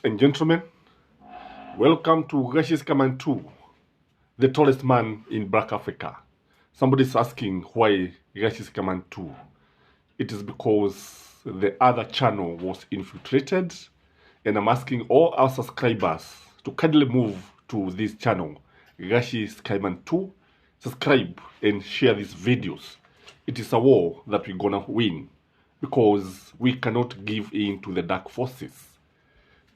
and gentlemen, welcome to Gashi's Command 2, the tallest man in Black Africa. Somebody's asking why Gashi's Command 2. It is because the other channel was infiltrated, and I'm asking all our subscribers to kindly move to this channel, Gashi's Command 2, subscribe and share these videos. It is a war that we're gonna win because we cannot give in to the dark forces.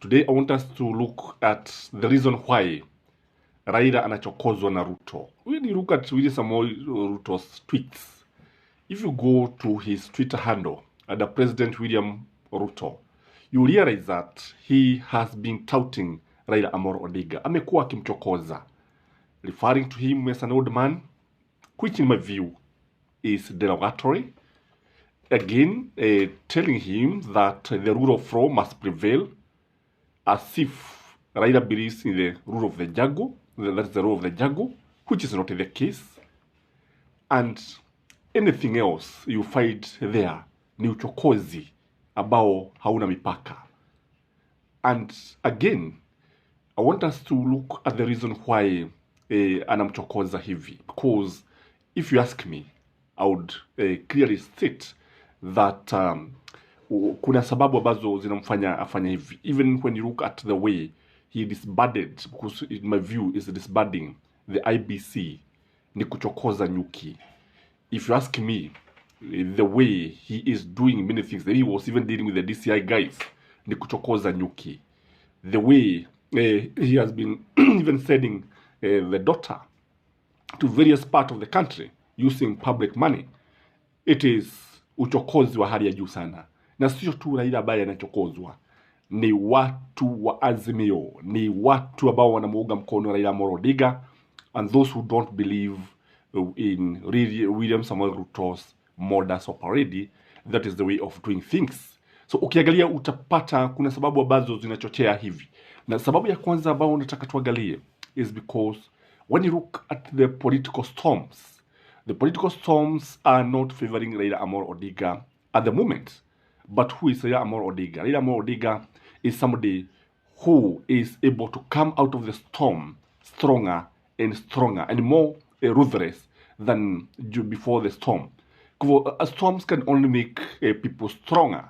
Today I want us to look at the reason why Raila anachokozwa na Ruto. When you look at William Samoei Ruto's tweets, if you go to his Twitter handle under President William Ruto, you realize that he has been touting Raila Amolo Odinga. Amekuwa akimchokoza, referring to him as an old man, which in my view is derogatory. Again, telling him that the rule of law must prevail, as if Raila believes in the rule of the jungle, that's the rule of the jungle, which is not the case. And anything else you find there ni uchokozi ambao hauna mipaka. And again, I want us to look at the reason why anamchokoza hivi. Because if you ask me, I would clearly state that kuna sababu ambazo zinamfanya afanya hivi. Even when you look at the way he disbanded, because in my view is disbanding the IBC, ni kuchokoza nyuki. If you ask me, the way he is doing many things, he was even dealing with the DCI guys, ni kuchokoza nyuki. The way he has been even sending the daughter to various parts of the country using public money, it is uchokozi wa hali ya juu sana. Na sio tu Raila ambaye anachokozwa, ni watu wa Azimio, ni watu ambao wanamuunga mkono Raila Amolo Odinga, and those who don't believe in William Samoei Ruto's modus operandi. That is the way of doing things. So ukiangalia utapata kuna sababu ambazo zinachochea hivi. Na sababu ya kwanza ambayo nataka tuangalie is because when you look at the political storms are not favoring Raila Amolo Odinga at the moment. But who is Raila Amolo Odinga? Raila Amolo Odinga is somebody who is able to come out of the storm stronger and more ruthless than before the storm. Storms can only make people stronger.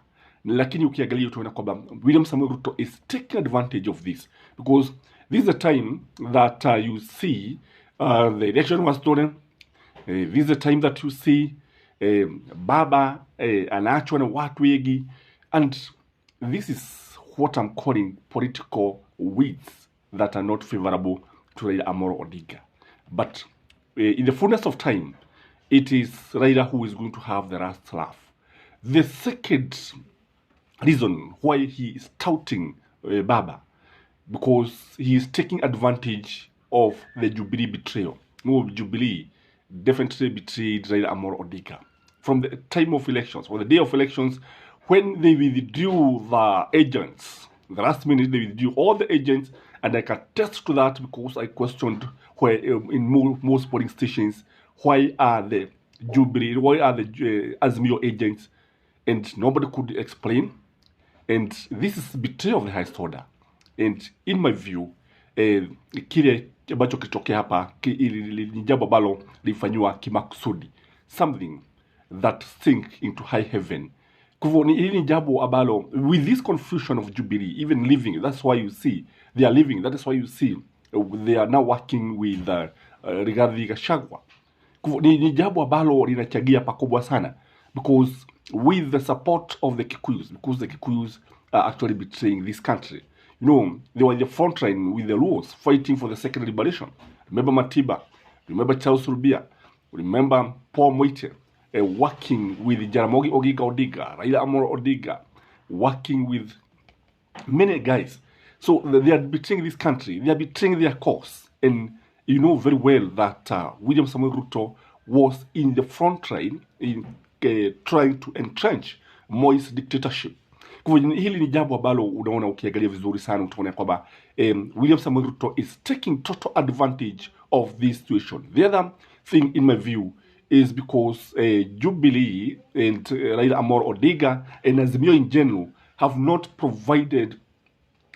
Lakini ukiangalia utaona kwamba William Samoei Ruto is taking advantage of this, because this is the time that you see the election was stolen. This is the time that you see baba anaachwa na watu wengi, and this is what I'm calling political weeds that are not favorable to Raila Amolo Odinga. But in the fullness of time, it is Raila who is going to have the last laugh. The second reason why he is touting baba, because he is taking advantage of the Jubilee betrayal. No, Jubilee definitely betrayed Raila Amolo Odinga from the time of elections, or the day of elections, when they withdrew the agents. The last minute they withdrew all the agents, and I can attest to that because I questioned where in most polling stations, why are the Azimio agents, and nobody could explain. And this is betrayal of the highest order. And in my view, kile ambacho kitokea hapa ni jambo ambalo lifanywa kimakusudi, something that sink into high heaven. Kwa hivyo ni jambo ambalo, with this confusion of Jubilee even living, that's why you see they are living, that is why you see they are now working with Rigathi Gachagua. Kwa hivyo ni jambo ambalo linachangia pakubwa sana, because with the support of the Kikuyus, because the Kikuyus are actually betraying this country. You know, they were in the front line with the Luos fighting for the second liberation. Remember Matiba, remember Charles Rubia, remember Paul Moite, working with Jaramogi Oginga Odinga, Raila Amolo Odinga, working with many guys. So they are betraying this country, they are betraying their cause. And you know very well that William Samoei Ruto was in the front line in trying to entrench Moi's dictatorship. Kwa hili ni jambo ambalo unaona ukiangalia vizuri sana utaona kwamba William Samoei Ruto is taking total advantage of this situation. The other thing in my view is because Jubilee and Raila Amolo Odinga and Azimio in general have not provided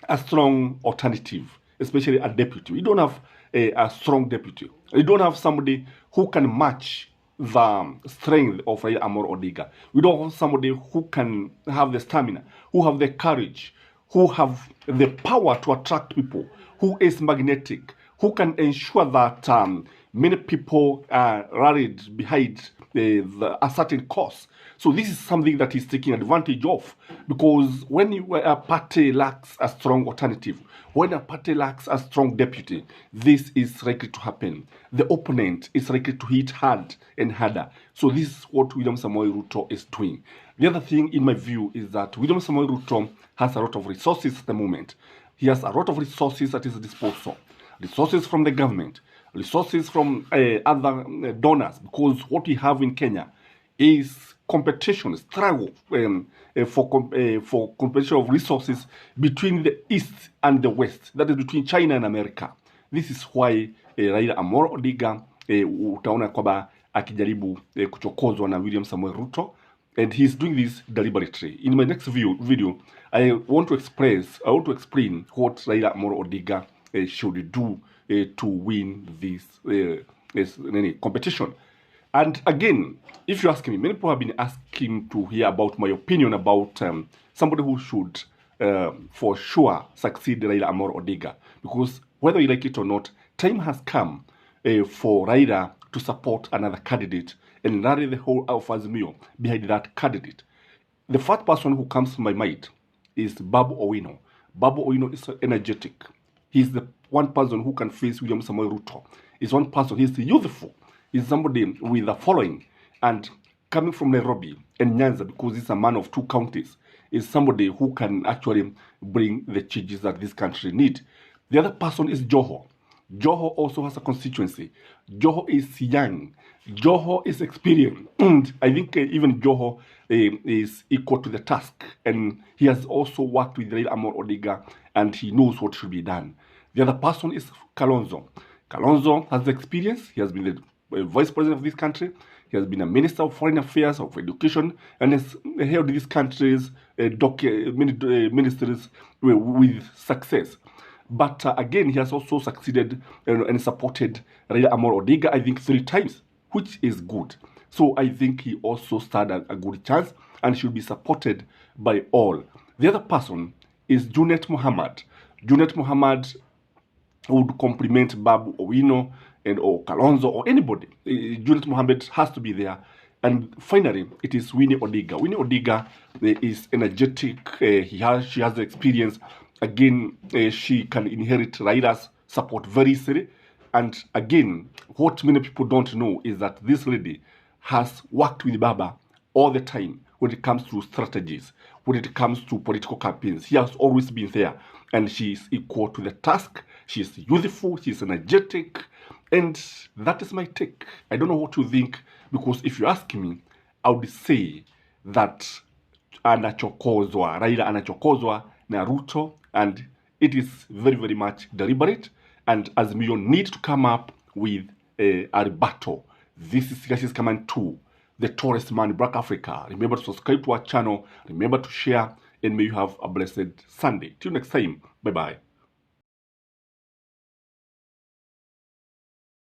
a strong alternative, especially a deputy. We don't have a strong deputy. We don't have somebody who can match the strength of Raila Amolo Odinga. We don't have somebody who can have the stamina, who have the courage, who have the power to attract people, who is magnetic, who can ensure that many people are rallied behind a certain cause. So this is something that he's taking advantage of, because when a party lacks a strong alternative, when a party lacks a strong deputy, this is likely to happen. The opponent is likely to hit hard and harder. So this is what William Samoei Ruto is doing. The other thing, in my view, is that William Samoei Ruto has a lot of resources at the moment. He has a lot of resources at his disposal. Resources from the government, resources from other donors, because what we have in Kenya is competition, struggle for competition of resources between the East and the West, that is between China and America. This is why Raila Amolo Odinga utaona kwamba akijaribu kuchokozwa na William Samoei Ruto, and he's doing this deliberately. In my next video, I want to explain what Raila Amolo Odinga should do to win this competition. And again, if you ask me, many people have been asking to hear about my opinion about somebody who should for sure succeed Raila Amolo Odinga. Because whether you like it or not, time has come for Raila to support another candidate and rally the whole of Azimio behind that candidate. The first person who comes to my mind is Babu Owino. Babu Owino is energetic. He's the one person who can face William Samoei Ruto. He's one person, he's youthful. He's somebody with a following. And coming from Nairobi and Nyanza, because he's a man of two counties, is somebody who can actually bring the changes that this country need. The other person is Joho. Joho also has a constituency. Joho is young. Joho is experienced. And I think even Joho is equal to the task. And he has also worked with Raila Amolo Odinga, and he knows what should be done. The other person is Kalonzo. Kalonzo has experience. He has been the vice president of this country. He has been a minister of foreign affairs, of education, and has held this country's ministries with success. But again, he has also succeeded and supported Raila Amolo Odinga, I think, 3 times, which is good. So I think he also stood a good chance and should be supported by all. The other person is Junet Mohammed. Junet Mohammed would complement Babu Owino or Kalonzo or anybody. Junet Mohammed has to be there. And finally, it is Winnie Odinga. Winnie Odinga is energetic. She has the experience. Again, she can inherit Raila's support very easily. And again, what many people don't know is that this lady has worked with Baba all the time when it comes to strategies, when it comes to political campaigns. She has always been there, and she is equal to the task. She is youthful, she is energetic, and that is my take. I don't know what you think, because if you ask me, I would say that Raila anachokozwa na Ruto, and it is very, very much deliberate, and Azimio need to come up with a rebuttal. This is Justice Command 2, the tallest man in Black Africa. Remember to subscribe to our channel, remember to share, and may you have a blessed Sunday. Till next time, bye-bye.